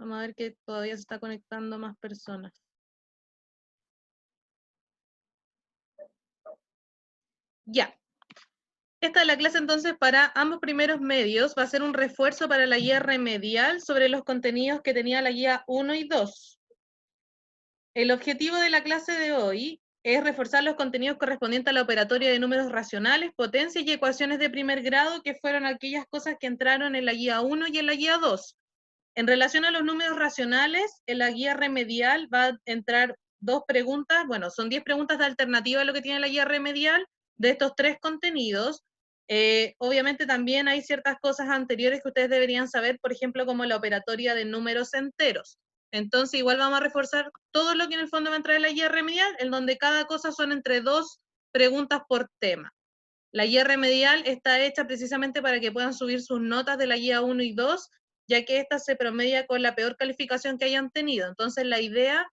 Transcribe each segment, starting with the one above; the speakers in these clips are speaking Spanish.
Vamos a ver que todavía se está conectando más personas. Ya. Esta es la clase entonces para ambos primeros medios. Va a ser un refuerzo para la guía remedial sobre los contenidos que tenía la guía 1 y 2. El objetivo de la clase de hoy es reforzar los contenidos correspondientes a la operatoria de números racionales, potencias y ecuaciones de primer grado, que fueron aquellas cosas que entraron en la guía 1 y en la guía 2. En relación a los números racionales, en la guía remedial va a entrar 2 preguntas, bueno, son 10 preguntas de alternativa a lo que tiene la guía remedial de estos 3 contenidos. Obviamente también hay ciertas cosas anteriores que ustedes deberían saber, por ejemplo, como la operatoria de números enteros. Entonces, igual vamos a reforzar todo lo que en el fondo va a entrar en la guía remedial, en donde cada cosa son entre 2 preguntas por tema. La guía remedial está hecha precisamente para que puedan subir sus notas de la guía 1 y 2, ya que esta se promedia con la peor calificación que hayan tenido. Entonces, la idea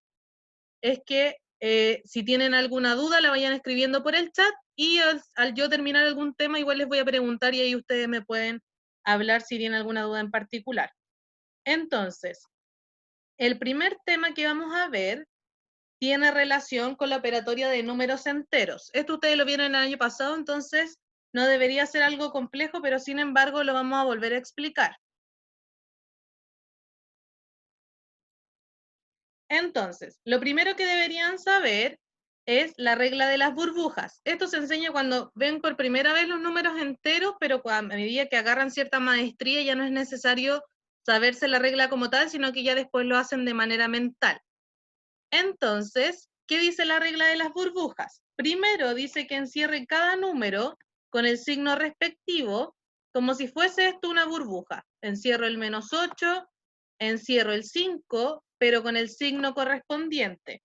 es que si tienen alguna duda, la vayan escribiendo por el chat, y al yo terminar algún tema, igual les voy a preguntar y ahí ustedes me pueden hablar si tienen alguna duda en particular. Entonces, el primer tema que vamos a ver tiene relación con la operatoria de números enteros. Esto ustedes lo vieron el año pasado, entonces no debería ser algo complejo, pero sin embargo lo vamos a volver a explicar. Entonces, lo primero que deberían saber es la regla de las burbujas. Esto se enseña cuando ven por primera vez los números enteros, pero a medida que agarran cierta maestría ya no es necesario saberse la regla como tal, sino que ya después lo hacen de manera mental. Entonces, ¿qué dice la regla de las burbujas? Primero dice que encierre cada número con el signo respectivo, como si fuese esto una burbuja. Encierro el -8, encierro el 5, pero con el signo correspondiente.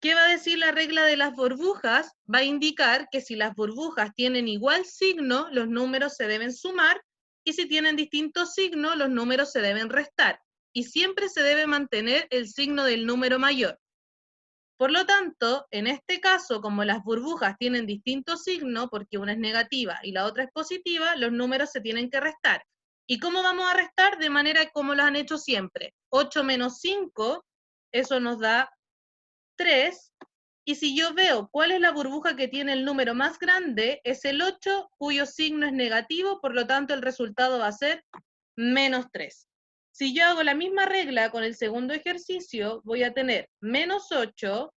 ¿Qué va a decir la regla de las burbujas? Va a indicar que si las burbujas tienen igual signo, los números se deben sumar, y si tienen distinto signo, los números se deben restar. Y siempre se debe mantener el signo del número mayor. Por lo tanto, en este caso, como las burbujas tienen distinto signo, porque una es negativa y la otra es positiva, los números se tienen que restar. ¿Y cómo vamos a restar? De manera como lo han hecho siempre. 8 menos 5, eso nos da 3. Y si yo veo cuál es la burbuja que tiene el número más grande, es el 8, cuyo signo es negativo, por lo tanto el resultado va a ser -3. Si yo hago la misma regla con el segundo ejercicio, voy a tener -8,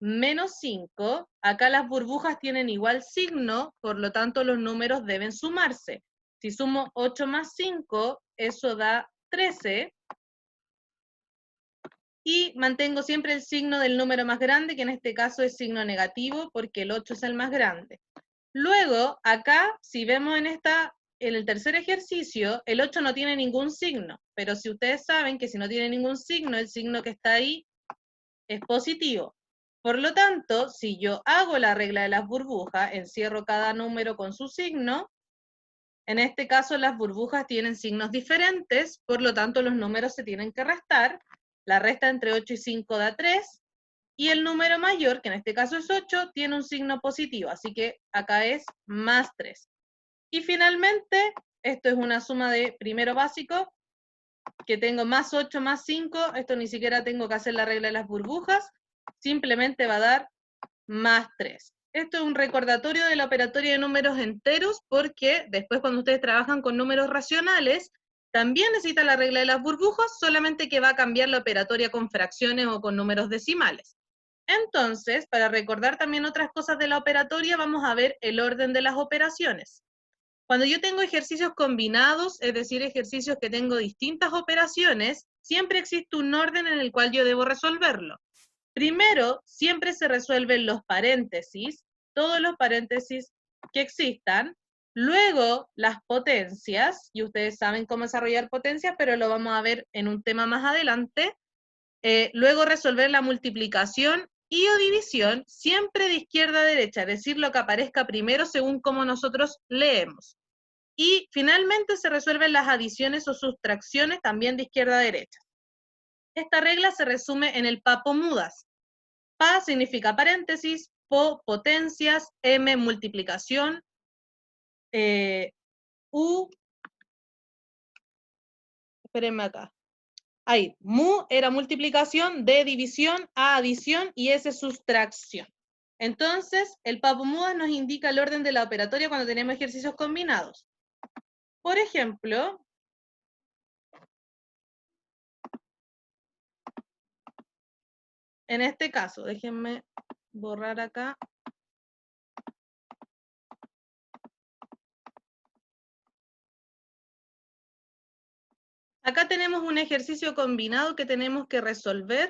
-5, acá las burbujas tienen igual signo, por lo tanto los números deben sumarse. Si sumo 8 más 5, eso da 13, y mantengo siempre el signo del número más grande, que en este caso es signo negativo, porque el 8 es el más grande. Luego, acá, si vemos en el tercer ejercicio, el 8 no tiene ningún signo, pero si ustedes saben que si no tiene ningún signo, el signo que está ahí es positivo. Por lo tanto, si yo hago la regla de las burbujas, encierro cada número con su signo, en este caso las burbujas tienen signos diferentes, por lo tanto los números se tienen que restar. La resta entre 8 y 5 da 3, y el número mayor, que en este caso es 8, tiene un signo positivo, así que acá es +3. Y finalmente, esto es una suma de primero básico, que tengo +8 más 5, esto ni siquiera tengo que hacer la regla de las burbujas, simplemente va a dar +3. Esto es un recordatorio de la operatoria de números enteros, porque después cuando ustedes trabajan con números racionales, también necesita la regla de las burbujas, solamente que va a cambiar la operatoria con fracciones o con números decimales. Entonces, para recordar también otras cosas de la operatoria, vamos a ver el orden de las operaciones. Cuando yo tengo ejercicios combinados, es decir, ejercicios que tengo distintas operaciones, siempre existe un orden en el cual yo debo resolverlo. Primero, siempre se resuelven los paréntesis, todos los paréntesis que existan. Luego, las potencias, y ustedes saben cómo desarrollar potencias, pero lo vamos a ver en un tema más adelante. Luego, resolver la multiplicación y o división, siempre de izquierda a derecha, es decir, lo que aparezca primero según cómo nosotros leemos. Y finalmente se resuelven las adiciones o sustracciones, también de izquierda a derecha. Esta regla se resume en el PAPO-MUDAS. Pa significa paréntesis, po potencias, M multiplicación, U, espérenme acá, Ahí, mu era multiplicación, d división, a adición y s sustracción. Entonces, el papomudas nos indica el orden de la operatoria cuando tenemos ejercicios combinados. Por ejemplo, en este caso, déjenme borrar acá. Acá tenemos un ejercicio combinado que tenemos que resolver.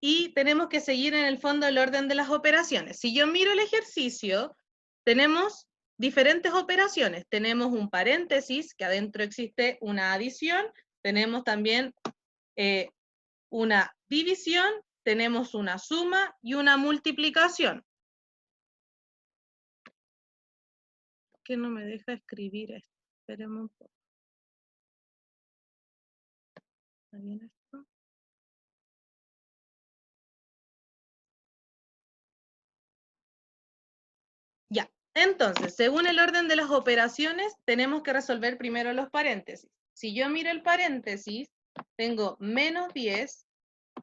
Y tenemos que seguir en el fondo el orden de las operaciones. Si yo miro el ejercicio, tenemos diferentes operaciones. Tenemos un paréntesis, que adentro existe una adición. Tenemos también una división. Tenemos una suma y una multiplicación. Que no me deja escribir esto. Esperemos un poco. ¿Está bien esto? Ya, entonces, según el orden de las operaciones, tenemos que resolver primero los paréntesis. Si yo miro el paréntesis, tengo menos 10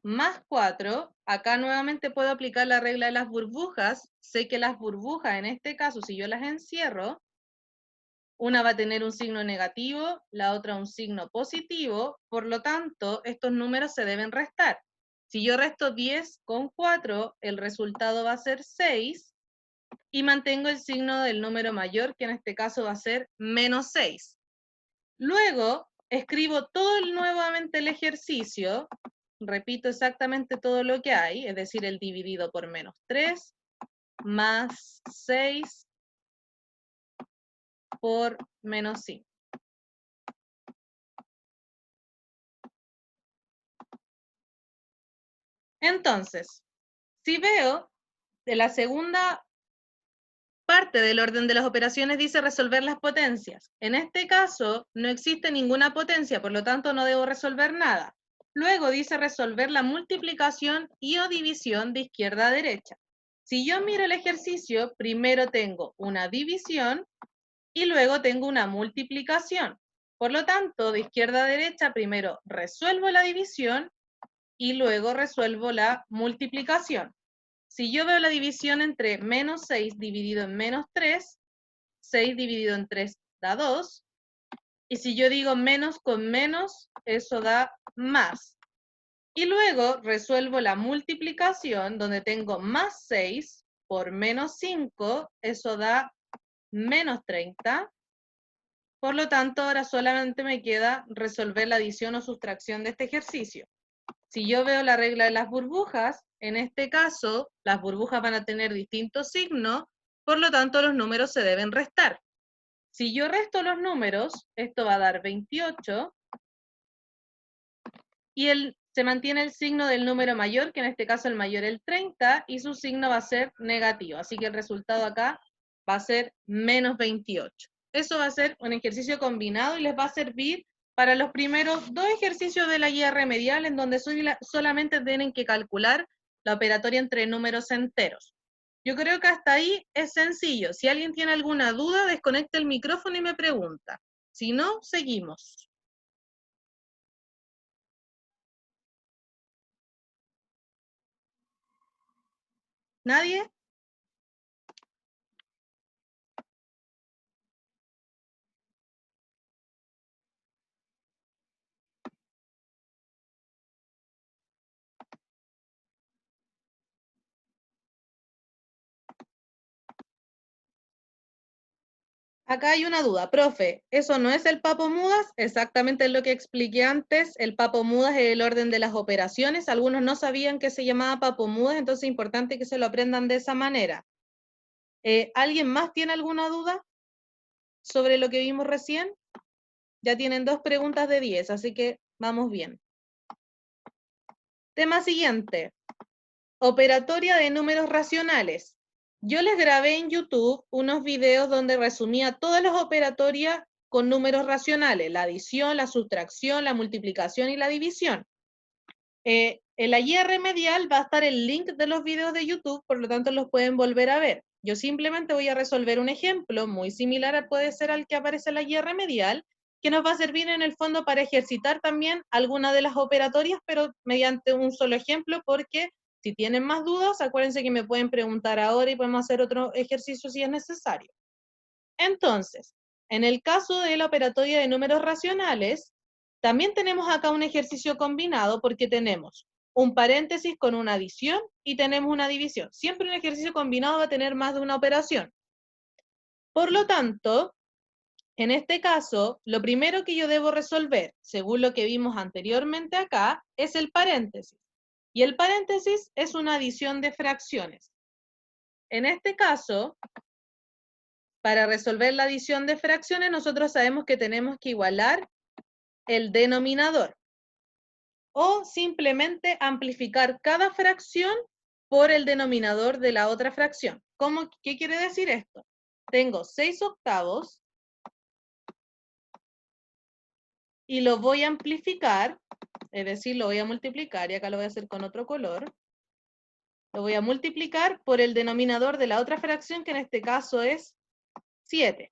más 4. Acá nuevamente puedo aplicar la regla de las burbujas. Sé que las burbujas, en este caso, si yo las encierro, una va a tener un signo negativo, la otra un signo positivo, por lo tanto, estos números se deben restar. Si yo resto 10 con 4, el resultado va a ser 6, y mantengo el signo del número mayor, que en este caso va a ser menos 6. Luego, escribo todo nuevamente el ejercicio, repito exactamente todo lo que hay, es decir, el dividido por menos 3, más 6 por menos 5. Entonces, si veo de la segunda parte del orden de las operaciones dice resolver las potencias. En este caso, no existe ninguna potencia, por lo tanto no debo resolver nada. Luego dice resolver la multiplicación y o división de izquierda a derecha. Si yo miro el ejercicio, primero tengo una división y luego tengo una multiplicación. Por lo tanto, de izquierda a derecha, primero resuelvo la división y luego resuelvo la multiplicación. Si yo veo la división entre menos 6 dividido en menos 3, 6 dividido en 3 da 2. Y si yo digo menos con menos, eso da más. Y luego resuelvo la multiplicación, donde tengo más 6 por menos 5, eso da menos 30. Por lo tanto, ahora solamente me queda resolver la adición o sustracción de este ejercicio. Si yo veo la regla de las burbujas, en este caso, las burbujas van a tener distintos signos, por lo tanto, los números se deben restar. Si yo resto los números, esto va a dar 28, y se mantiene el signo del número mayor, que en este caso el mayor es el 30, y su signo va a ser negativo. Así que el resultado acá va a ser menos 28. Eso va a ser un ejercicio combinado y les va a servir para los primeros 2 ejercicios de la guía remedial, en donde solamente tienen que calcular la operatoria entre números enteros. Yo creo que hasta ahí es sencillo. Si alguien tiene alguna duda, desconecta el micrófono y me pregunta. Si no, seguimos. ¿Nadie? Acá hay una duda, profe, ¿eso no es el papomudas? Exactamente lo que expliqué antes, el papomudas es el orden de las operaciones, algunos no sabían que se llamaba papomudas, entonces es importante que se lo aprendan de esa manera. ¿Alguien más tiene alguna duda sobre lo que vimos recién? Ya tienen 2 preguntas de 10, así que vamos bien. Tema siguiente, operatoria de números racionales. Yo les grabé en YouTube unos videos donde resumía todas las operatorias con números racionales, la adición, la sustracción, la multiplicación y la división. En la guía remedial va a estar el link de los videos de YouTube, por lo tanto los pueden volver a ver. Yo simplemente voy a resolver un ejemplo muy similar puede ser al que aparece en la guía remedial, que nos va a servir en el fondo para ejercitar también alguna de las operatorias, pero mediante un solo ejemplo, porque si tienen más dudas, acuérdense que me pueden preguntar ahora y podemos hacer otro ejercicio si es necesario. Entonces, en el caso de la operatoria de números racionales, también tenemos acá un ejercicio combinado porque tenemos un paréntesis con una adición y tenemos una división. Siempre un ejercicio combinado va a tener más de una operación. Por lo tanto, en este caso, lo primero que yo debo resolver, según lo que vimos anteriormente acá, es el paréntesis. Y el paréntesis es una adición de fracciones. En este caso, para resolver la adición de fracciones, nosotros sabemos que tenemos que igualar el denominador. O simplemente amplificar cada fracción por el denominador de la otra fracción. ¿Qué quiere decir esto? Tengo 6/8 y lo voy a amplificar, es decir, lo voy a multiplicar, y acá lo voy a hacer con otro color. Lo voy a multiplicar por el denominador de la otra fracción, que en este caso es 7.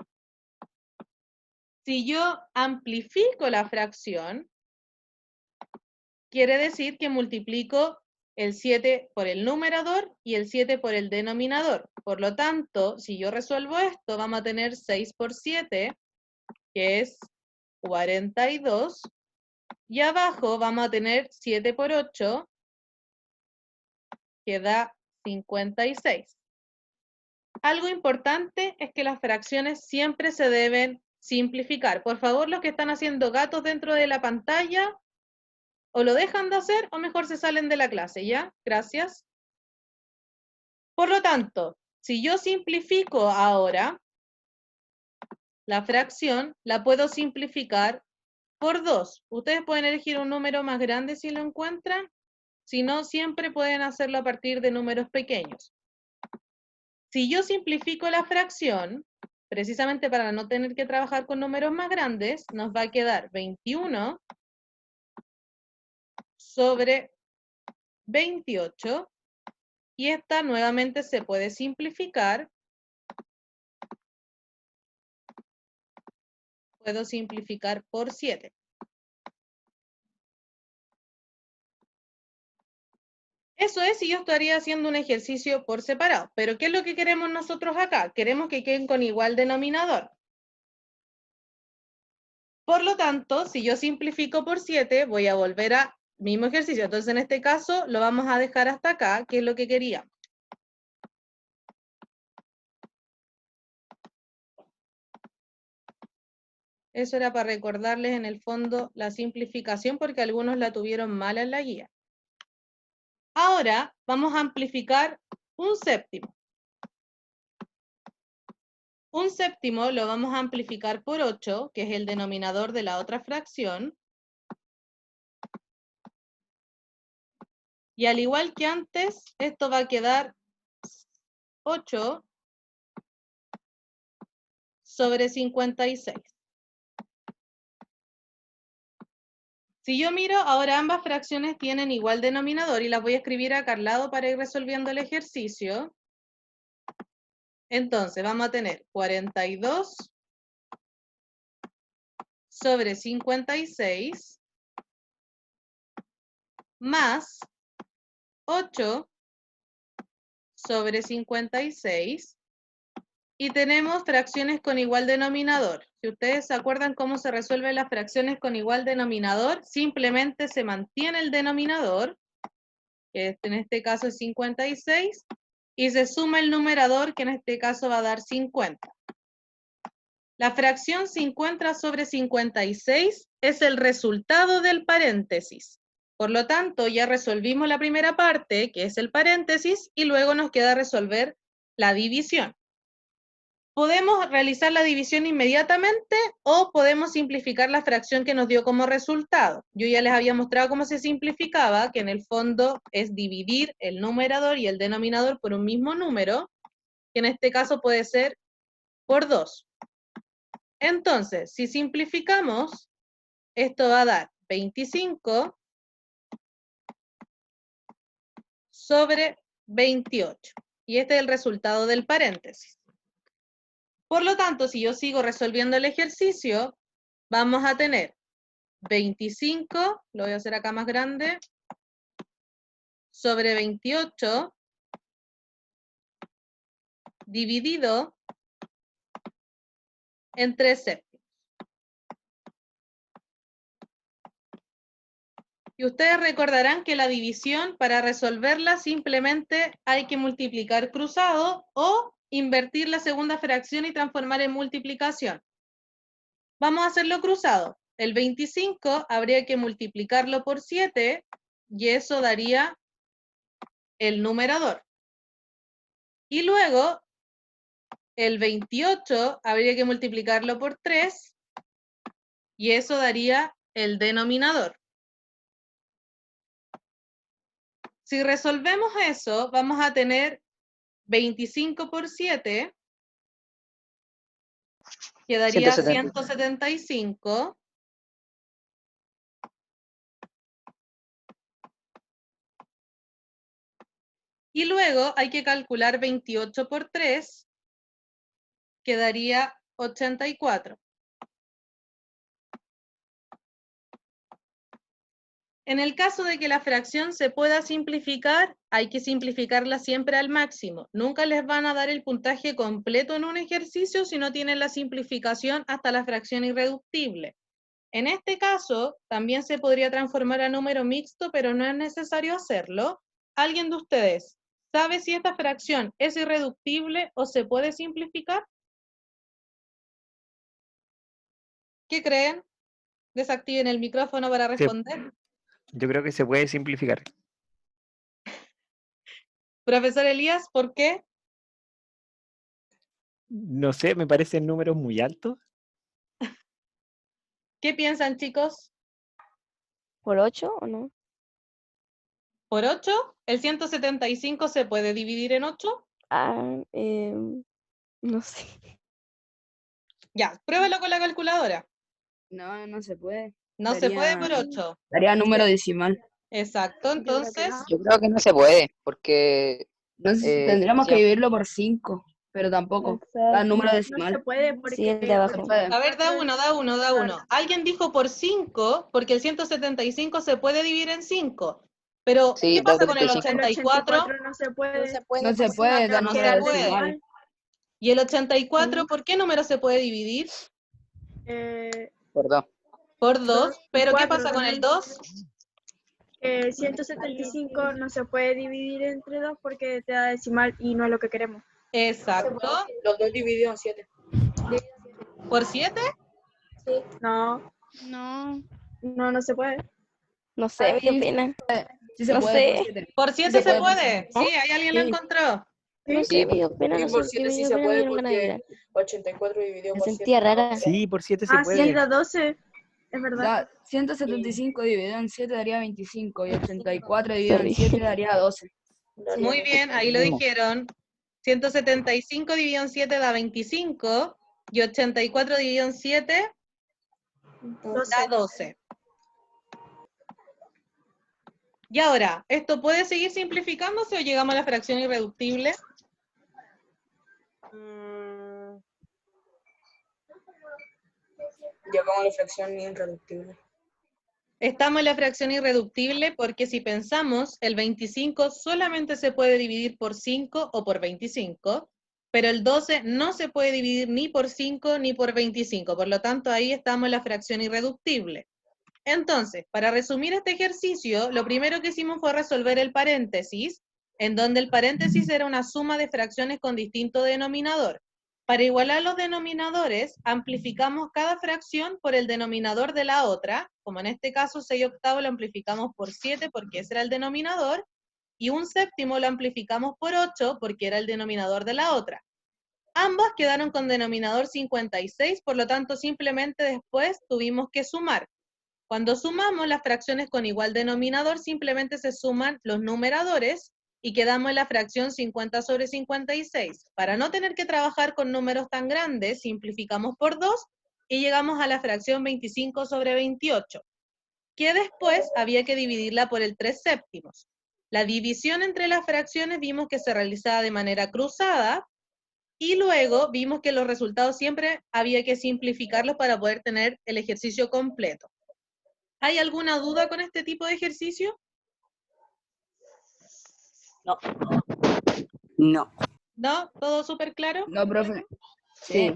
Si yo amplifico la fracción, quiere decir que multiplico el 7 por el numerador y el 7 por el denominador. Por lo tanto, si yo resuelvo esto, vamos a tener 6 por 7, que es 42, y abajo vamos a tener 7 por 8, que da 56. Algo importante es que las fracciones siempre se deben simplificar. Por favor, los que están haciendo gatos dentro de la pantalla, o lo dejan de hacer o mejor se salen de la clase, ¿ya? Gracias. Por lo tanto, si yo simplifico ahora, la fracción la puedo simplificar por 2. Ustedes pueden elegir un número más grande si lo encuentran, si no, siempre pueden hacerlo a partir de números pequeños. Si yo simplifico la fracción, precisamente para no tener que trabajar con números más grandes, nos va a quedar 21 sobre 28, y esta nuevamente se puede simplificar. Puedo simplificar por 7. Eso es si yo estaría haciendo un ejercicio por separado. Pero ¿qué es lo que queremos nosotros acá? Queremos que queden con igual denominador. Por lo tanto, si yo simplifico por 7, voy a volver a mismo ejercicio. Entonces, en este caso, lo vamos a dejar hasta acá, que es lo que queríamos. Eso era para recordarles en el fondo la simplificación, porque algunos la tuvieron mal en la guía. Ahora vamos a amplificar un séptimo. Un séptimo lo vamos a amplificar por 8, que es el denominador de la otra fracción. Y al igual que antes, esto va a quedar 8 sobre 56. Si yo miro, ahora ambas fracciones tienen igual denominador y las voy a escribir acá al lado para ir resolviendo el ejercicio. Entonces, vamos a tener 42 sobre 56 más 8 sobre 56. Y tenemos fracciones con igual denominador. Si ustedes se acuerdan cómo se resuelven las fracciones con igual denominador, simplemente se mantiene el denominador, que en este caso es 56, y se suma el numerador, que en este caso va a dar 50. La fracción 50 sobre 56 es el resultado del paréntesis. Por lo tanto, ya resolvimos la primera parte, que es el paréntesis, y luego nos queda resolver la división. Podemos realizar la división inmediatamente o podemos simplificar la fracción que nos dio como resultado. Yo ya les había mostrado cómo se simplificaba, que en el fondo es dividir el numerador y el denominador por un mismo número, que en este caso puede ser por 2. Entonces, si simplificamos, esto va a dar 25 sobre 28. Y este es el resultado del paréntesis. Por lo tanto, si yo sigo resolviendo el ejercicio, vamos a tener 25, lo voy a hacer acá más grande, sobre 28 dividido en 3 séptimos. Y ustedes recordarán que la división, para resolverla, simplemente hay que multiplicar cruzado o invertir la segunda fracción y transformar en multiplicación. Vamos a hacerlo cruzado. El 25 habría que multiplicarlo por 7 y eso daría el numerador. Y luego, el 28 habría que multiplicarlo por 3 y eso daría el denominador. Si resolvemos eso, vamos a tener 25 por 7, que daría 175. Y luego hay que calcular 28 por 3, que daría 84. En el caso de que la fracción se pueda simplificar, hay que simplificarla siempre al máximo. Nunca les van a dar el puntaje completo en un ejercicio si no tienen la simplificación hasta la fracción irreductible. En este caso, también se podría transformar a número mixto, pero no es necesario hacerlo. ¿Alguien de ustedes sabe si esta fracción es irreductible o se puede simplificar? ¿Qué creen? Desactiven el micrófono para responder. Yo creo que se puede simplificar. Profesor Elías, ¿por qué? No sé, me parecen números muy altos. ¿Qué piensan, chicos? ¿Por 8 o no? ¿Por 8? ¿El 175 se puede dividir en 8? Ah, no sé. Ya, pruébelo con la calculadora. No, no se puede. No se puede por 8. Daría número decimal. Exacto, entonces, Yo creo que no se puede, porque Entonces tendríamos sí, que dividirlo por 5, pero tampoco. Da número decimal. No se puede porque Sí, el de abajo. Se puede. a ver, da uno. Alguien dijo por 5, porque el 175 se puede dividir en 5. Pero, Sí, ¿qué pasa con el 2,75. 84? no se puede. No se puede, da no número se puede. decimal. ¿Y el 84 por qué número se puede dividir? Por 2. Por 2. ¿Pero qué 4 pasa con el 2? 175 no se puede dividir entre 2 porque te da decimal y no es lo que queremos. Exacto. Los 2 divididos en 7. ¿Por 7? No, No. no se puede. No sé, me dio pena. Sí se No puede sé. por 7. ¿Por 7 se se puede por puede? Sí, ahí alguien lo Sí. encontró. No sé, me dio pena. No sé, me dio pena, me dieron ganas de llorar. 84 dividido Me sentía rara. Sí, por 7 se Ah, puede. 112, es verdad. 175 dividido en 7 daría 25 y 84 dividido Sorry. en 7 daría 12. Muy bien, ahí lo dijeron. 175 dividido en 7 da 25 y 84 dividido en 7 da 12. Y ahora, ¿esto puede seguir simplificándose o llegamos a la fracción irreductible? Llegamos a la fracción irreductible. Estamos en la fracción irreductible porque si pensamos, el 25 solamente se puede dividir por 5 o por 25, pero el 12 no se puede dividir ni por 5 ni por 25, por lo tanto ahí estamos en la fracción irreductible. Entonces, para resumir este ejercicio, lo primero que hicimos fue resolver el paréntesis, en donde el paréntesis era una suma de fracciones con distinto denominador. Para igualar los denominadores, amplificamos cada fracción por el denominador de la otra, como en este caso 6/8 lo amplificamos por 7 porque ese era el denominador, y 1/7 lo amplificamos por 8 porque era el denominador de la otra. Ambas quedaron con denominador 56, por lo tanto simplemente después tuvimos que sumar. Cuando sumamos las fracciones con igual denominador, simplemente se suman los numeradores y quedamos en la fracción 50 sobre 56. Para no tener que trabajar con números tan grandes, simplificamos por 2 y llegamos a la fracción 25 sobre 28, que después había que dividirla por el 3/7. La división entre las fracciones vimos que se realizaba de manera cruzada, y luego vimos que los resultados siempre había que simplificarlos para poder tener el ejercicio completo. ¿Hay alguna duda con este tipo de ejercicio? No. No. ¿No? ¿Todo súper claro? No, profe. Sí.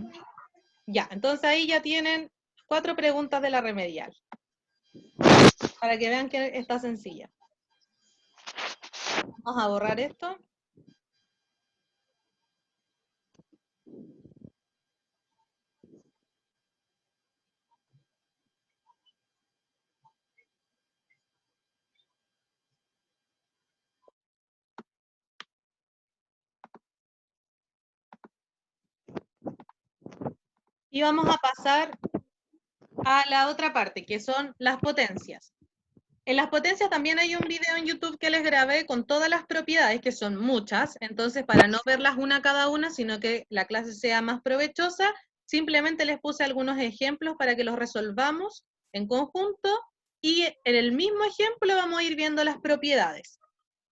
Ya, entonces ahí ya tienen 4 preguntas de la remedial. Para que vean que está sencilla. Vamos a borrar esto. Y vamos a pasar a la otra parte, que son las potencias. En las potencias también hay un video en YouTube que les grabé con todas las propiedades, que son muchas, entonces para no verlas una cada una, sino que la clase sea más provechosa, simplemente les puse algunos ejemplos para que los resolvamos en conjunto, y en el mismo ejemplo vamos a ir viendo las propiedades.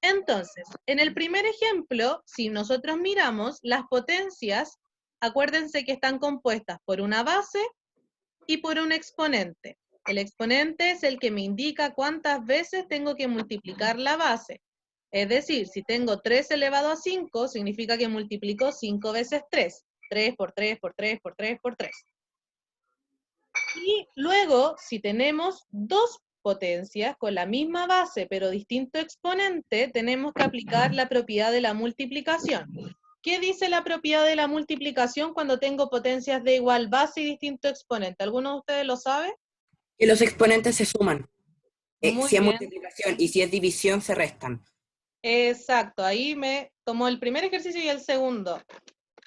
Entonces, en el primer ejemplo, si nosotros miramos, las potencias, acuérdense que están compuestas por una base y por un exponente. El exponente es el que me indica cuántas veces tengo que multiplicar la base. Es decir, si tengo 3 elevado a 5, significa que multiplico 5 veces 3. 3 por 3 por 3 por 3 por 3. Y luego, si tenemos dos potencias con la misma base pero distinto exponente, tenemos que aplicar la propiedad de la multiplicación. ¿Qué dice la propiedad de la multiplicación cuando tengo potencias de igual base y distinto exponente? ¿Alguno de ustedes lo sabe? Que los exponentes se suman. Muy Si es bien. multiplicación y si es división, se restan. Exacto, ahí me tomó el primer ejercicio y el segundo.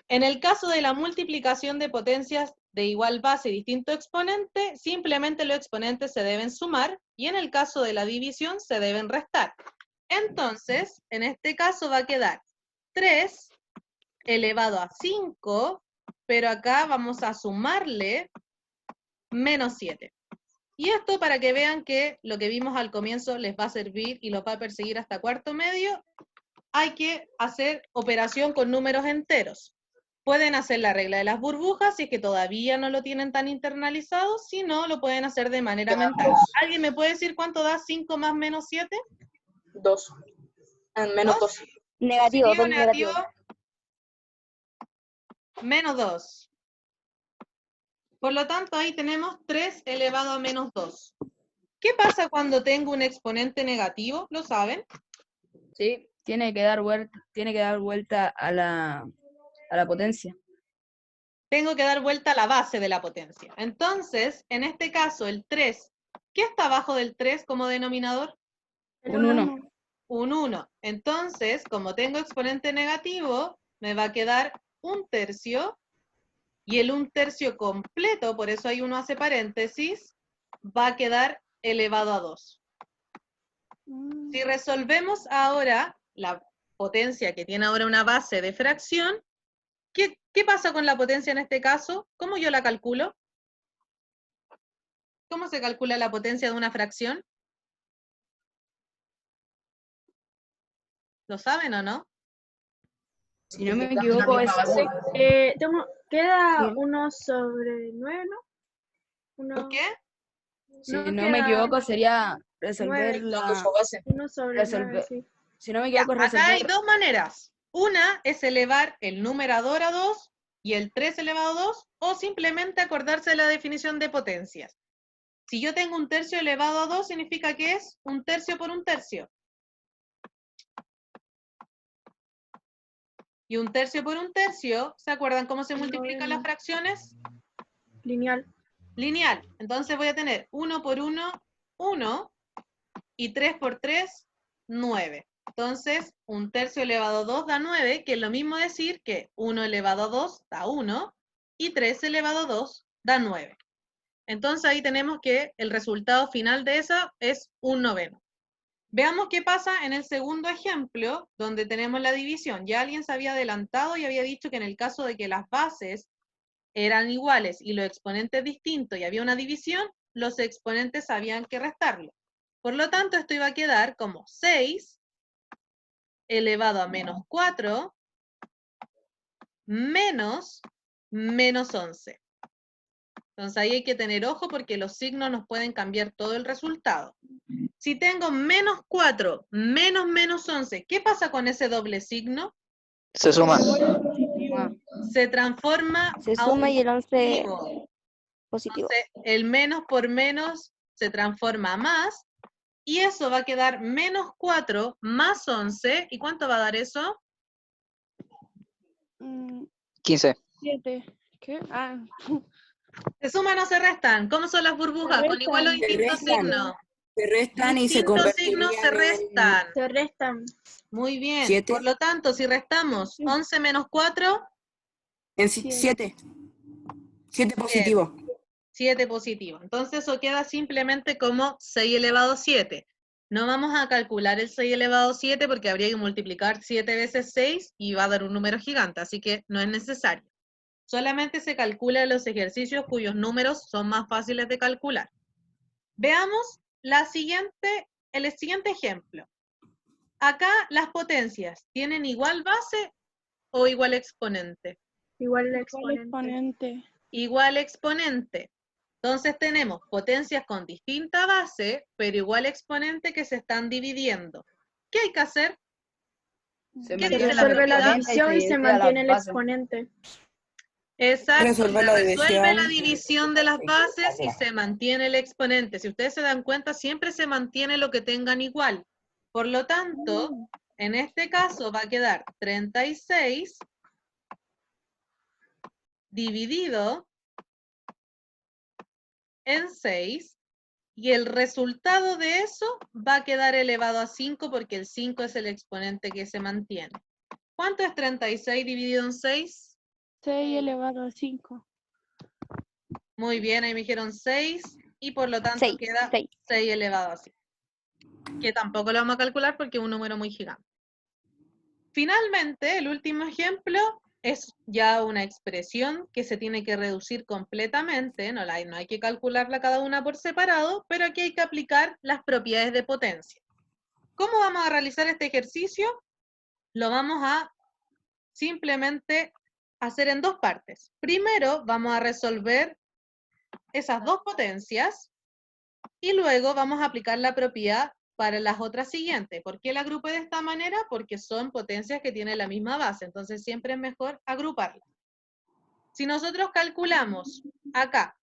En el caso de la multiplicación de potencias de igual base y distinto exponente, simplemente los exponentes se deben sumar, y en el caso de la división se deben restar. Entonces, en este caso va a quedar 3 elevado a 5, pero acá vamos a sumarle menos 7. Y esto para que vean que lo que vimos al comienzo les va a servir y los va a perseguir hasta cuarto medio. Hay que hacer operación con números enteros. Pueden hacer la regla de las burbujas si es que todavía no lo tienen tan internalizado, si no, lo pueden hacer de manera mental. ¿Alguien me puede decir cuánto da 5 más menos 7? 2. Menos 2. Negativo, ¿Positivo, dos negativo. Menos 2. Por lo tanto, ahí tenemos 3 elevado a menos 2. ¿Qué pasa cuando tengo un exponente negativo? ¿Lo saben? Sí, tiene que dar vuelta a la potencia. Tengo que dar vuelta a la base de la potencia. Entonces, en este caso, el 3, ¿qué está abajo del 3 como denominador? Un 1. Un 1. Entonces, como tengo exponente negativo, me va a quedar 1/3, y el 1/3 completo, por eso hay uno hace paréntesis, va a quedar elevado a 2. Si resolvemos ahora la potencia que tiene ahora una base de fracción, ¿qué pasa con la potencia en este caso? ¿Cómo yo la calculo? ¿Cómo se calcula la potencia de una fracción? ¿Lo saben o no? Si no me equivoco, es... Queda Sí. 1 sobre 9, ¿no? ¿Por qué? Si No, no me queda equivoco, sería resolver 1 sobre 9, sí. Si no me Ya, equivoco, es acá hay resolver... dos maneras. Una es elevar el numerador a 2 y el 3 elevado a 2, o simplemente acordarse de la definición de potencias. Si yo tengo 1/3 elevado a 2, significa que es 1/3 por 1/3. Y 1/3 por 1/3, ¿se acuerdan cómo se multiplican las fracciones? Lineal. Lineal. Entonces voy a tener 1 por 1, 1, y 3 por 3, 9. Entonces, 1/3 elevado a 2 da 9, que es lo mismo decir que 1 elevado a 2 da 1, y 3 elevado a 2 da 9. Entonces ahí tenemos que el resultado final de esa es 1/9. Veamos qué pasa en el segundo ejemplo, donde tenemos la división. Ya alguien se había adelantado y había dicho que en el caso de que las bases eran iguales y los exponentes distintos y había una división, los exponentes habían que restarlo. Por lo tanto, esto iba a quedar como 6 elevado a menos 4 menos menos 11. Entonces ahí hay que tener ojo porque los signos nos pueden cambiar todo el resultado. Si tengo menos 4 menos menos 11, ¿qué pasa con ese doble signo? Se suma. Se transforma Se a un suma y el 11 positivo. positivo. Entonces, el menos por menos se transforma a más, y eso va a quedar menos 4 más 11, ¿y cuánto va a dar eso? 15. 7. ¿Qué? Ah, ¿Se suman o se restan? ¿Cómo son las burbujas? Se ¿Con igual o restan. distintos Se restan. signos? Se restan y se Distintos signos convertirían se restan. se restan. Muy bien. 7 Por lo tanto, si restamos 11 menos 4, en 7. 7 positivo. 7 positivo. Entonces eso queda simplemente como 6 elevado a 7. No vamos a calcular el 6 elevado a 7 porque habría que multiplicar 7 veces 6 y va a dar un número gigante, así que no es necesario. Solamente se calcula los ejercicios cuyos números son más fáciles de calcular. Veamos el siguiente ejemplo. Acá las potencias, ¿tienen igual base o igual exponente? Igual el ¿Cuál exponente. exponente? Igual exponente. Entonces tenemos potencias con distinta base, pero igual exponente que se están dividiendo. ¿Qué hay que hacer? Se ¿Qué Se dice la resuelve la propiedad? división y se divide a las mantiene el bases. exponente. Exacto, Resuelve se la resuelve la división. división de las bases y se mantiene el exponente. Si ustedes se dan cuenta, siempre se mantiene lo que tengan igual. Por lo tanto, en este caso va a quedar 36 dividido en 6, y el resultado de eso va a quedar elevado a 5 porque el 5 es el exponente que se mantiene. ¿Cuánto es 36 dividido en 6? 6 elevado a 5. Muy bien, ahí me dijeron 6 y por lo tanto 6, queda 6. 6 elevado a 5. Que tampoco lo vamos a calcular porque es un número muy gigante. Finalmente, el último ejemplo es ya una expresión que se tiene que reducir completamente, no hay que calcularla cada una por separado, pero aquí hay que aplicar las propiedades de potencia. ¿Cómo vamos a realizar este ejercicio? Lo vamos a simplemente hacer en dos partes. Primero vamos a resolver esas dos potencias y luego vamos a aplicar la propiedad para las otras siguientes. ¿Por qué la agrupé de esta manera? Porque son potencias que tienen la misma base, entonces siempre es mejor agruparlas. Si nosotros calculamos acá,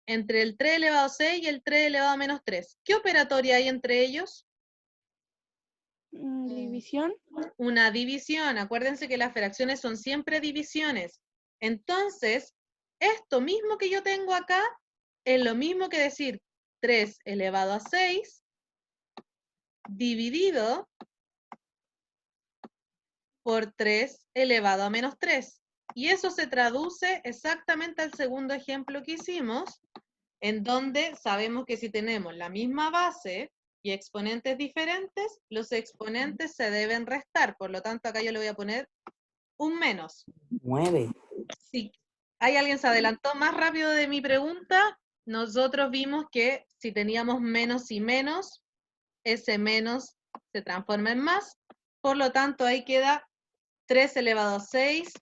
entre el 3 elevado a 6 y el 3 elevado a menos 3, ¿qué operatoria hay entre ellos? División. Una división. Acuérdense que las fracciones son siempre divisiones. Entonces, esto mismo que yo tengo acá, es lo mismo que decir 3 elevado a 6 dividido por 3 elevado a menos 3. Y eso se traduce exactamente al segundo ejemplo que hicimos, en donde sabemos que si tenemos la misma base y exponentes diferentes, los exponentes se deben restar. Por lo tanto, acá yo le voy a poner un menos. 9. Si hay alguien se adelantó más rápido de mi pregunta, nosotros vimos que si teníamos menos y menos, ese menos se transforma en más. Por lo tanto, ahí queda 3 elevado a 6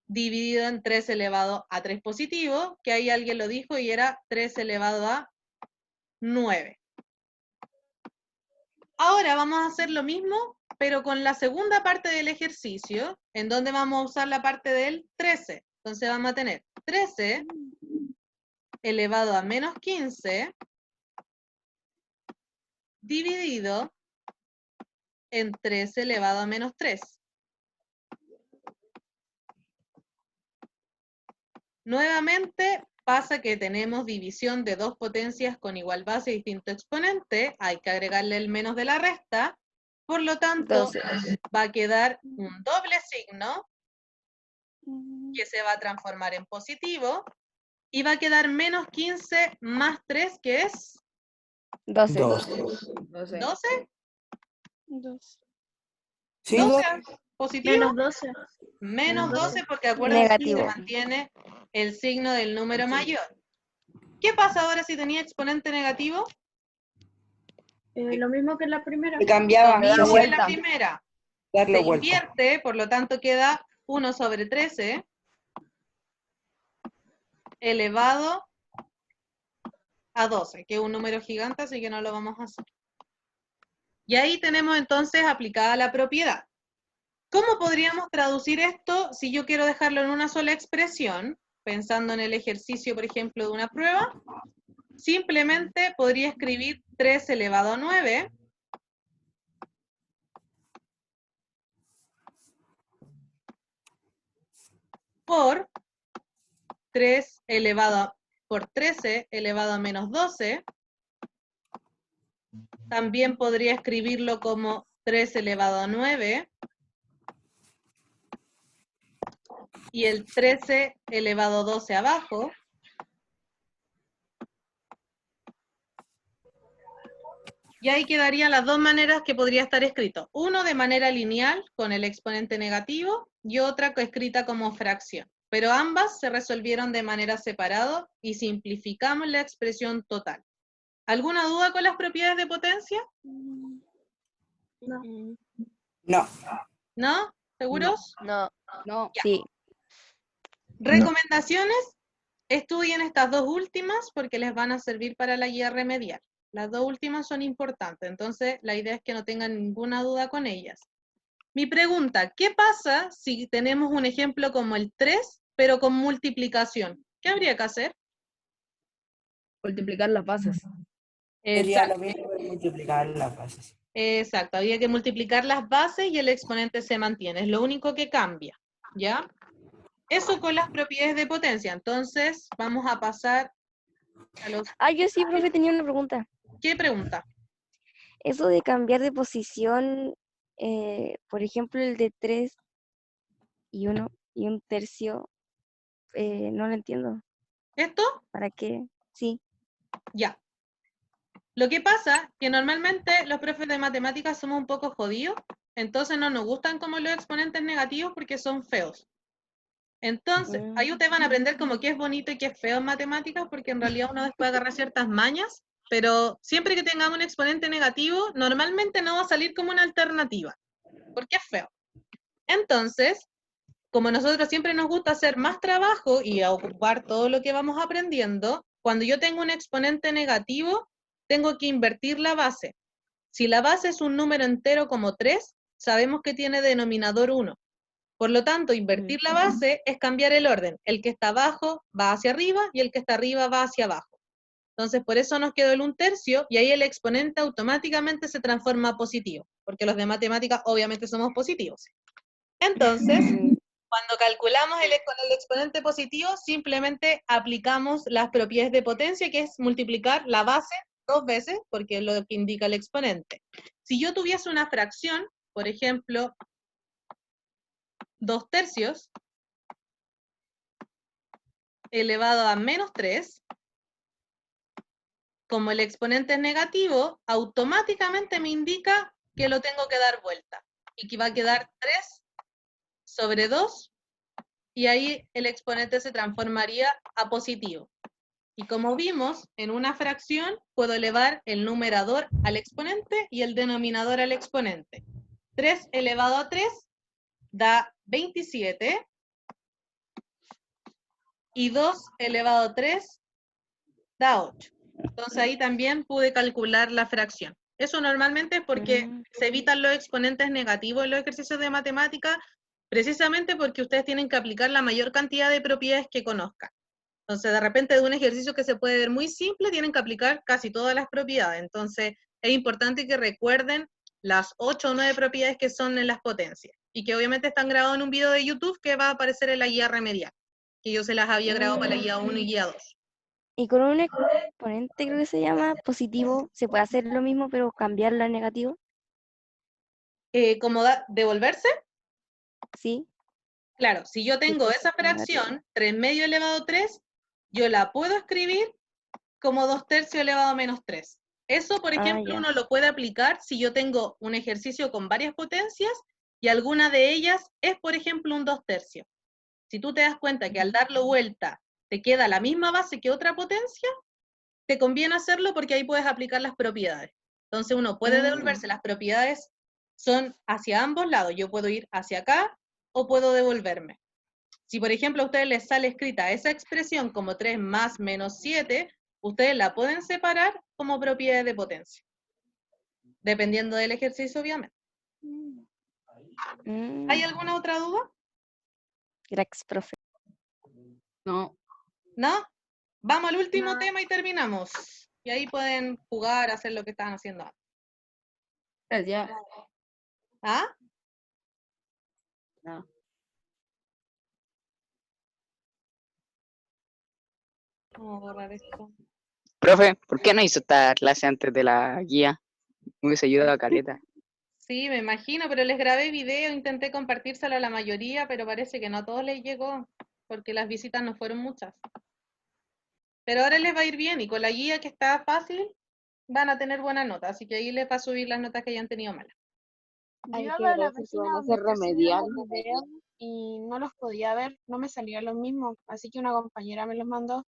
dividido en 3 elevado a 3 positivo, que ahí alguien lo dijo y era 3 elevado a 9. Ahora vamos a hacer lo mismo, pero con la segunda parte del ejercicio, en donde vamos a usar la parte del 13. Entonces vamos a tener 13 elevado a menos 15 dividido en 13 elevado a menos 3. Nuevamente pasa que tenemos división de dos potencias con igual base y distinto exponente. Hay que agregarle el menos de la resta. Por lo tanto, 12. va a quedar un doble signo que se va a transformar en positivo. Y va a quedar menos 15 más 3, que es 12. 12. 12. 2. Sí, 12 positivo. Menos 12. Menos 12 porque acuérdense que se Negativo. mantiene el signo del número mayor. ¿Qué pasa ahora si tenía exponente negativo? Lo mismo que en la primera. se cambiaba. Lo mismo da que en la vuelta. primera. Darlo se vuelta. invierte, por lo tanto queda 1 sobre 13 elevado a 12, que es un número gigante, así que no lo vamos a hacer. Y ahí tenemos entonces aplicada la propiedad. ¿Cómo podríamos traducir esto si yo quiero dejarlo en una sola expresión? Pensando en el ejercicio, por ejemplo, de una prueba, simplemente podría escribir 3 elevado a 9 por 3 elevado por 13 elevado a menos 12. También podría escribirlo como 3 elevado a 9 y el 13 elevado a 12 abajo. Y ahí quedarían las dos maneras que podría estar escrito. Uno de manera lineal, con el exponente negativo, y otra escrita como fracción. Pero ambas se resolvieron de manera separada y simplificamos la expresión total. ¿Alguna duda con las propiedades de potencia? No. No. ¿No? ¿Seguros? No. No. Sí. Recomendaciones, estudien estas dos últimas porque les van a servir para la guía remedial. Las dos últimas son importantes, entonces la idea es que no tengan ninguna duda con ellas. Mi pregunta, ¿qué pasa si tenemos un ejemplo como el 3, pero con multiplicación? ¿Qué habría que hacer? Multiplicar las bases. Sería Exacto, lo mismo de multiplicar las bases. exacto, habría que multiplicar las bases y el exponente se mantiene, es lo único que cambia, ¿ya? Eso con las propiedades de potencia, entonces vamos a pasar a los... Ah, yo sí, profe, tenía una pregunta. ¿Qué pregunta? Eso de cambiar de posición, por ejemplo, el de 3 y 1 y un tercio, no lo entiendo. ¿Esto? ¿Para qué? Sí. Ya. Lo que pasa que normalmente los profes de matemáticas somos un poco jodidos, entonces no nos gustan como los exponentes negativos porque son feos. Entonces, ahí ustedes van a aprender como qué es bonito y qué es feo en matemáticas, porque en realidad uno después agarra ciertas mañas, pero siempre que tengamos un exponente negativo, normalmente no va a salir como una alternativa, porque es feo. Entonces, como nosotros siempre nos gusta hacer más trabajo y a ocupar todo lo que vamos aprendiendo, cuando yo tengo un exponente negativo, tengo que invertir la base. Si la base es un número entero como 3, sabemos que tiene denominador 1. Por lo tanto, invertir la base es cambiar el orden. El que está abajo va hacia arriba y el que está arriba va hacia abajo. Entonces, por eso nos quedó el 1/3 y ahí el exponente automáticamente se transforma a positivo, porque los de matemáticas obviamente somos positivos. Entonces, cuando calculamos con el exponente positivo, simplemente aplicamos las propiedades de potencia, que es multiplicar la base 2 veces, porque es lo que indica el exponente. Si yo tuviese una fracción, por ejemplo, 2/3 elevado a menos 3, como el exponente es negativo, automáticamente me indica que lo tengo que dar vuelta, y que va a quedar 3 sobre 2, y ahí el exponente se transformaría a positivo. Y como vimos, en una fracción puedo elevar el numerador al exponente y el denominador al exponente. 3 elevado a 3 da 27, y 2 elevado a 3 da 8. Entonces ahí también pude calcular la fracción. Eso normalmente es porque se evitan los exponentes negativos en los ejercicios de matemática, precisamente porque ustedes tienen que aplicar la mayor cantidad de propiedades que conozcan. Entonces, de repente, de un ejercicio que se puede ver muy simple, tienen que aplicar casi todas las propiedades. Entonces, es importante que recuerden las 8 o 9 propiedades que son en las potencias, y que obviamente están grabadas en un video de YouTube que va a aparecer en la guía remedial, que yo se las había grabado para la guía 1 y guía 2. Y con un exponente, creo que se llama positivo, ¿se puede hacer lo mismo pero cambiarlo a negativo? ¿Cómo devolverse? Sí. Claro, si yo tengo esa fracción, 3 medio elevado a 3, yo la puedo escribir como 2/3 elevado a menos 3. Eso, por ejemplo, ya. uno lo puede aplicar si yo tengo un ejercicio con varias potencias y alguna de ellas es, por ejemplo, un 2/3. Si tú te das cuenta que al darlo vuelta te queda la misma base que otra potencia, te conviene hacerlo porque ahí puedes aplicar las propiedades. Entonces uno puede devolverse las propiedades son hacia ambos lados. Yo puedo ir hacia acá o puedo devolverme. Si, por ejemplo, a ustedes les sale escrita esa expresión como 3 más menos 7, ustedes la pueden separar como propiedades de potencia. Dependiendo del ejercicio, obviamente. ¿Hay alguna otra duda? Gracias, profe. No. ¿No? Vamos al último No. tema y terminamos. Y ahí pueden jugar, hacer lo que estaban haciendo antes. Ya. ¿Ah? No. Vamos a borrar esto. Profe, ¿por qué no hizo esta clase antes de la guía? Me hubiese ayudado a caleta. Sí, me imagino, pero les grabé video, intenté compartírselo a la mayoría, pero parece que no a todos les llegó, porque las visitas no fueron muchas. Pero ahora les va a ir bien, y con la guía que está fácil, van a tener buena nota, así que ahí les va a subir las notas que hayan tenido malas. Yo iba a la página donde está subiendo los videos y no los podía ver, no me salía lo mismo, así que una compañera me los mandó.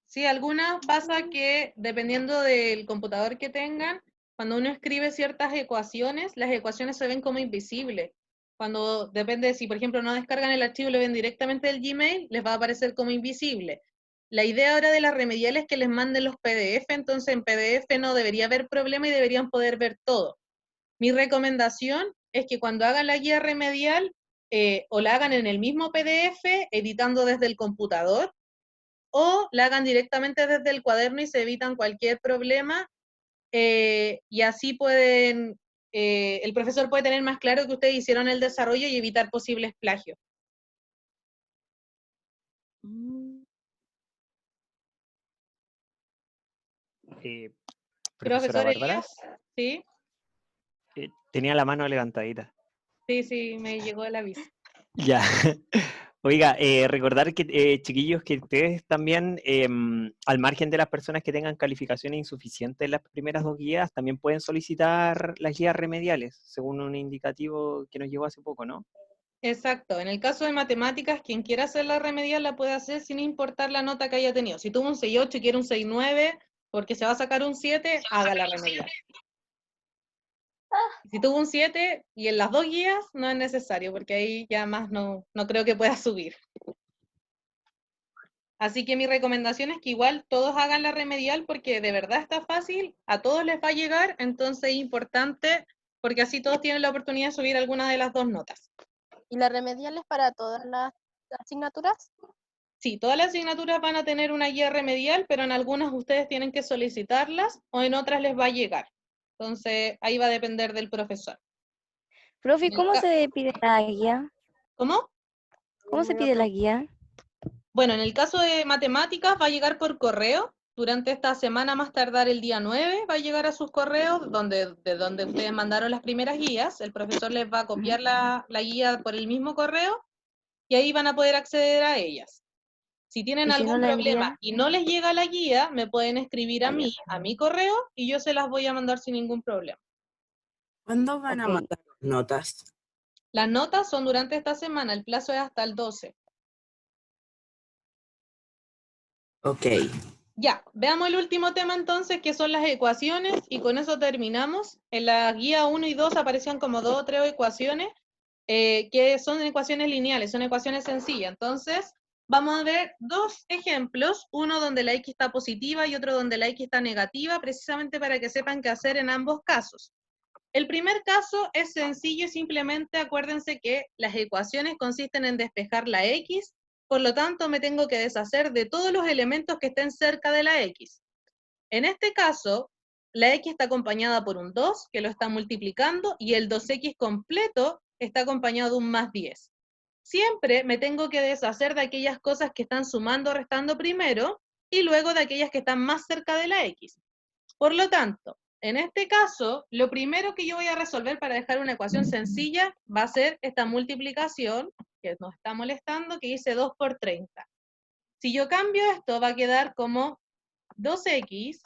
Sí, algunas pasa que dependiendo del computador que tengan, cuando uno escribe ciertas ecuaciones, las ecuaciones se ven como invisibles. Cuando depende de si, por ejemplo, no descargan el archivo y lo ven directamente del Gmail, les va a aparecer como invisible. La idea ahora de las remediales es que les manden los PDF, entonces en PDF no debería haber problema y deberían poder ver todo. Mi recomendación es que cuando hagan la guía remedial, o la hagan en el mismo PDF, editando desde el computador, o la hagan directamente desde el cuaderno y se evitan cualquier problema, y así pueden, el profesor puede tener más claro que ustedes hicieron el desarrollo y evitar posibles plagios. Profesora Profesor Bárbara, Elías, ¿sí? tenía la mano levantadita. Sí, me llegó el aviso. Ya. Oiga, recordar que, chiquillos, que ustedes también, al margen de las personas que tengan calificaciones insuficientes en las primeras 2 guías, también pueden solicitar las guías remediales, según un indicativo que nos llegó hace poco, ¿no? Exacto, en el caso de matemáticas, quien quiera hacer la remedial la puede hacer sin importar la nota que haya tenido. Si tuvo un 6.8 y quiere un 6.9, porque se va a sacar un 7, haga la remedial. Si tuvo un 7 y en las 2 guías, no es necesario, porque ahí ya más no creo que pueda subir. Así que mi recomendación es que igual todos hagan la remedial, porque de verdad está fácil, a todos les va a llegar, entonces es importante, porque así todos tienen la oportunidad de subir alguna de las 2 notas. ¿Y la remedial es para todas las asignaturas? Sí, todas las asignaturas van a tener una guía remedial, pero en algunas ustedes tienen que solicitarlas o en otras les va a llegar. Entonces, ahí va a depender del profesor. Profe, ¿cómo se pide la guía? ¿Cómo? ¿Cómo se pide la guía? Bueno, en el caso de matemáticas va a llegar por correo. Durante esta semana, más tardar el día 9, va a llegar a sus correos, de donde ustedes mandaron las primeras guías. El profesor les va a copiar la guía por el mismo correo y ahí van a poder acceder a ellas. Si tienen ¿Y si algún no la problema envía? y no les llega la guía, me pueden escribir a mí, a mi correo, y yo se las voy a mandar sin ningún problema. ¿Cuándo van a Ok. mandar las notas? Las notas son durante esta semana, el plazo es hasta el 12. Ok. Ya, veamos el último tema entonces, que son las ecuaciones, y con eso terminamos. En la guía 1 y 2 aparecían como 2 o 3 ecuaciones, que son ecuaciones lineales, son ecuaciones sencillas. Entonces, vamos a ver 2 ejemplos, uno donde la x está positiva y otro donde la x está negativa, precisamente para que sepan qué hacer en ambos casos. El primer caso es sencillo y simplemente acuérdense que las ecuaciones consisten en despejar la x, por lo tanto me tengo que deshacer de todos los elementos que estén cerca de la x. En este caso, la x está acompañada por un 2, que lo está multiplicando, y el 2x completo está acompañado de un más 10. Siempre me tengo que deshacer de aquellas cosas que están sumando o restando primero, y luego de aquellas que están más cerca de la x. Por lo tanto, en este caso, lo primero que yo voy a resolver para dejar una ecuación sencilla va a ser esta multiplicación, que nos está molestando, que dice 2 por 30. Si yo cambio esto, va a quedar como 2x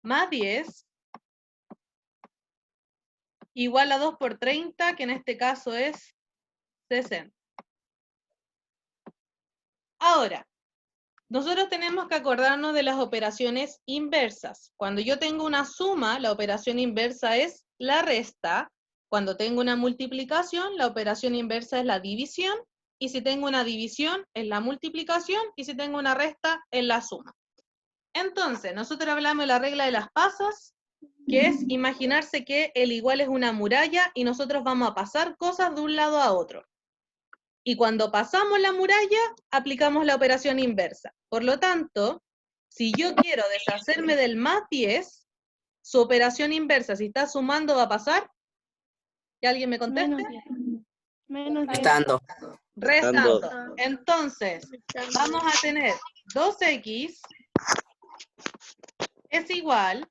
más 10 igual a 2 por 30, que en este caso es 60. Ahora, nosotros tenemos que acordarnos de las operaciones inversas. Cuando yo tengo una suma, la operación inversa es la resta. Cuando tengo una multiplicación, la operación inversa es la división, y si tengo una división, es la multiplicación, y si tengo una resta, es la suma. Entonces, nosotros hablamos de la regla de las pasas, que es imaginarse que el igual es una muralla, y nosotros vamos a pasar cosas de un lado a otro. Y cuando pasamos la muralla, aplicamos la operación inversa. Por lo tanto, si yo quiero deshacerme del más 10, su operación inversa, si está sumando, va a pasar. ¿Que alguien me conteste? Menos 10. Restando. Restando. Entonces, vamos a tener 2x es igual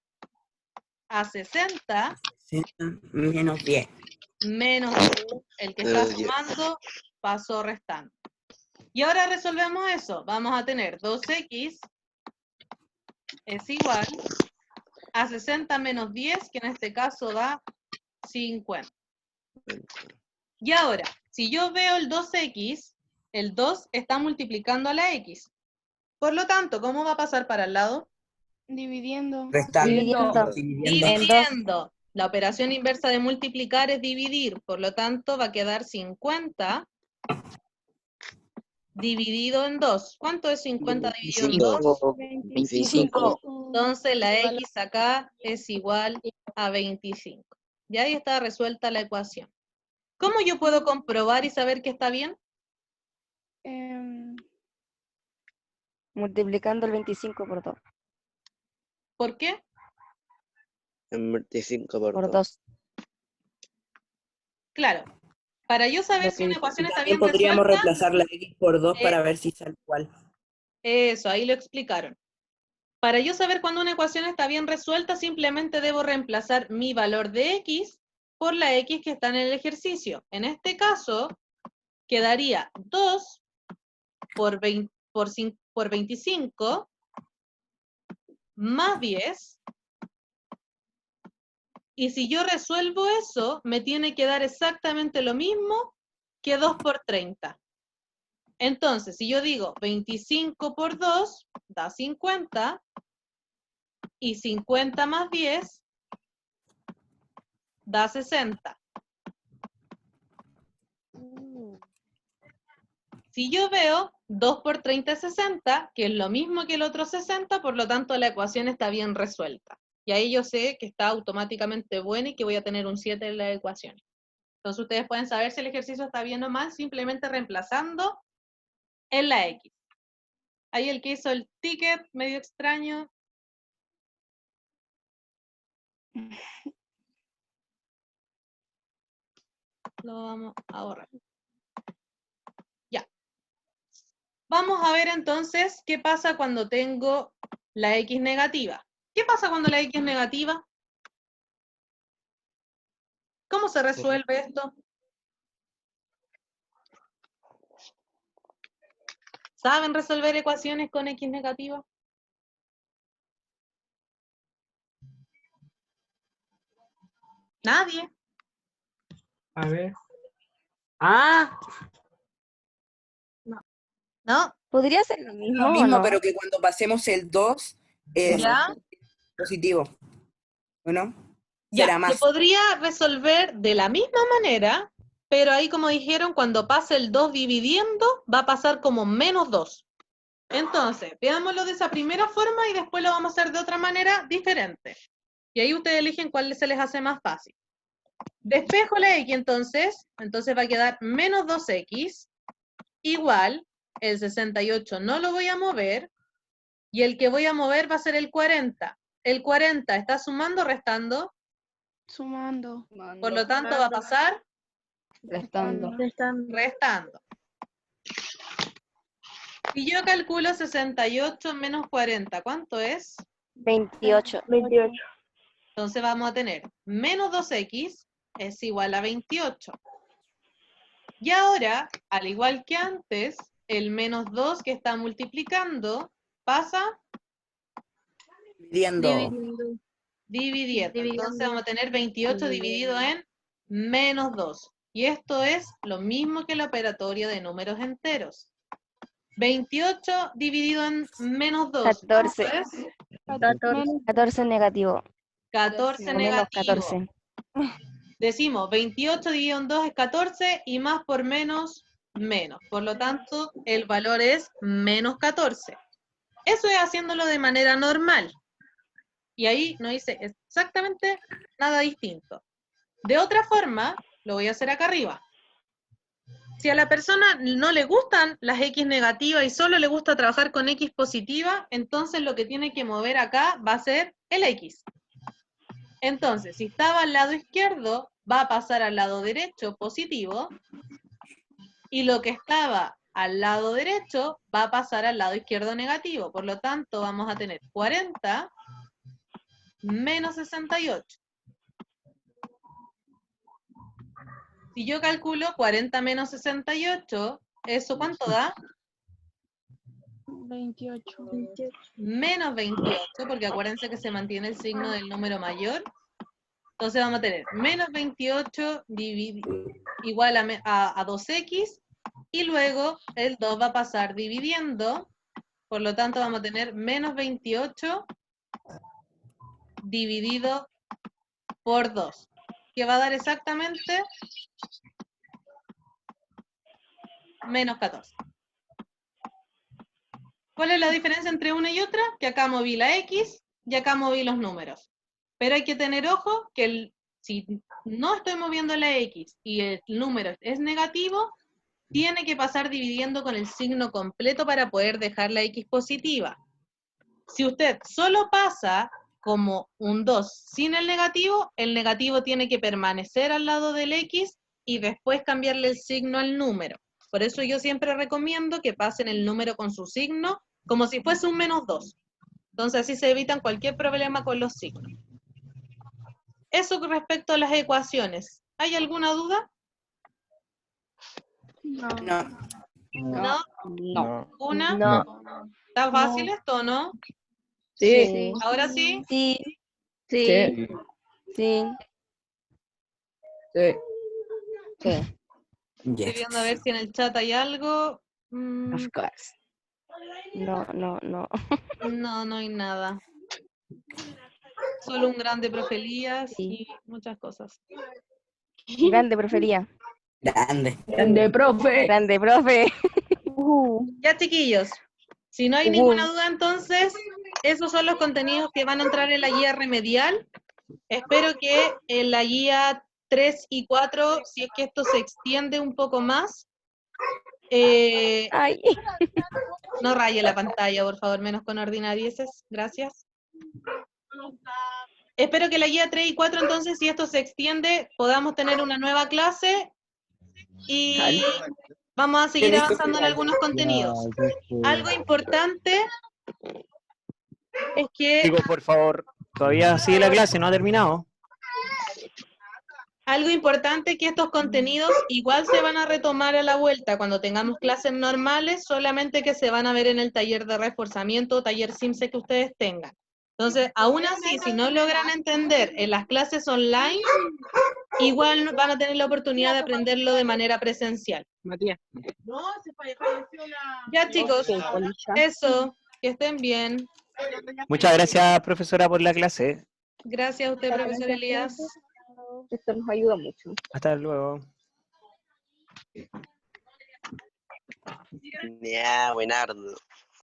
a 60 Menos 10. menos 10. El que está sumando pasó restando. Y ahora resolvemos eso. Vamos a tener 2x es igual a 60 menos 10, que en este caso da 50. Y ahora, si yo veo el 2x, el 2 está multiplicando a la x. Por lo tanto, ¿cómo va a pasar para el lado? Dividiendo. Restando. Dividiendo. La operación inversa de multiplicar es dividir. Por lo tanto, va a quedar 50 dividido en 2. ¿Cuánto es 50 dividido en 2? 25. Entonces, la x acá es igual a 25. Y ahí está resuelta la ecuación. ¿Cómo yo puedo comprobar y saber que está bien? Multiplicando el 25 por 2. ¿Por qué? 25 por Por 2. 2. Claro. Para yo saber si Ok. una ecuación está También bien podríamos resuelta, reemplazar la x por 2 para ver si sale igual. eso, ahí lo explicaron. Para yo saber cuándo una ecuación está bien resuelta, simplemente debo reemplazar mi valor de x por la x que está en el ejercicio. En este caso, quedaría 2 por 25 más 10. Y si yo resuelvo eso, me tiene que dar exactamente lo mismo que 2 por 30. Entonces, si yo digo 25 por 2, da 50, y 50 más 10, da 60. Si yo veo 2 por 30 es 60, que es lo mismo que el otro 60, por lo tanto la ecuación está bien resuelta. Y ahí yo sé que está automáticamente buena y que voy a tener un 7 en la ecuación. Entonces ustedes pueden saber si el ejercicio está bien o mal, simplemente reemplazando en la X. Ahí el que hizo el ticket, medio extraño. Lo vamos a borrar. Ya. Vamos a ver entonces qué pasa cuando tengo la X negativa. ¿Qué pasa cuando la X es negativa? ¿Cómo se resuelve esto? ¿Saben resolver ecuaciones con X negativa? ¿Nadie? A ver. Ah, ¿No? ¿Podría ser lo mismo lo o mismo, no? pero que cuando pasemos el 2 es ¿Ya? positivo. ¿O no? Ya, Será se más. podría resolver de la misma manera, pero ahí como dijeron, cuando pase el 2 dividiendo, va a pasar como menos 2. Entonces, veámoslo de esa primera forma y después lo vamos a hacer de otra manera diferente. Y ahí ustedes eligen cuál se les hace más fácil. Despejo la X entonces va a quedar menos 2X igual, el 68 no lo voy a mover, y el que voy a mover va a ser el 40. El 40 está sumando o restando, Sumando. por lo tanto va a pasar Restando. restando. Si yo calculo 68 menos 40, ¿cuánto es? 28. 28. Entonces vamos a tener menos 2X es igual a 28. Y ahora, al igual que antes, el menos 2 que está multiplicando pasa Dividiendo. dividiendo. Entonces vamos a tener 28 dividido en menos 2. Y esto es lo mismo que la operatoria de números enteros. 28 dividido en menos 2. 14. ¿Cuánto es? 14 negativo. 14 O menos negativo. 14. Decimos 28 dividido en 2 es 14 y más por menos, menos. Por lo tanto, el valor es menos 14. Eso es haciéndolo de manera normal. Y ahí no hice exactamente nada distinto. De otra forma, lo voy a hacer acá arriba. Si a la persona no le gustan las X negativas y solo le gusta trabajar con X positiva, entonces lo que tiene que mover acá va a ser el X. Entonces, si estaba al lado izquierdo, va a pasar al lado derecho positivo, y lo que estaba al lado derecho va a pasar al lado izquierdo negativo. Por lo tanto, vamos a tener 40 menos 68. Si yo calculo 40 menos 68, ¿eso cuánto da? 28. Menos 28, porque acuérdense que se mantiene el signo del número mayor. Entonces vamos a tener menos 28 igual a 2x, y luego el 2 va a pasar dividiendo, por lo tanto vamos a tener menos 28 dividido por 2, que va a dar exactamente menos 14. ¿Cuál es la diferencia entre una y otra? Que acá moví la X y acá moví los números. Pero hay que tener ojo que si no estoy moviendo la X y el número es negativo, tiene que pasar dividiendo con el signo completo para poder dejar la X positiva. Si usted solo pasa como un 2 sin el negativo tiene que permanecer al lado del X y después cambiarle el signo al número. Por eso yo siempre recomiendo que pasen el número con su signo como si fuese un menos 2. Entonces así se evitan cualquier problema con los signos. Eso con respecto a las ecuaciones. ¿Hay alguna duda? No. No. ¿No? No. ¿Una? No. ¿Está fácil esto o no? Sí. ¿Ahora sí? Sí. Sí. Sí. Sí. Sí. Sí. Estoy Yes. viendo a ver si en el chat hay algo. Of course. No. No, no hay nada. Solo un grande profe Elías Sí. y muchas cosas. Grande, profería. Grande. Grande, profe. Grande, profe. Ya, chiquillos, si no hay ninguna duda, entonces, esos son los contenidos que van a entrar en la guía remedial. Espero que en la guía 3 y 4, si es que esto se extiende un poco más, Ay. no raye la pantalla, por favor, menos con ordinarieces. Gracias. Espero que la guía 3 y 4, entonces, si esto se extiende, podamos tener una nueva clase y vamos a seguir avanzando en algunos contenidos. Algo importante es que... Digo, por favor, todavía sigue la clase, no ha terminado. Algo importante es que estos contenidos igual se van a retomar a la vuelta cuando tengamos clases normales, solamente que se van a ver en el taller de reforzamiento o taller SIMSE que ustedes tengan. Entonces, aún así, si no logran entender en las clases online, igual van a tener la oportunidad de aprenderlo de manera presencial. Matías. Ya, chicos, eso, que estén bien. Muchas gracias, profesora, por la clase. Gracias a usted, profesor Elías. Esto nos ayuda mucho. Hasta luego. Ya, buenardo.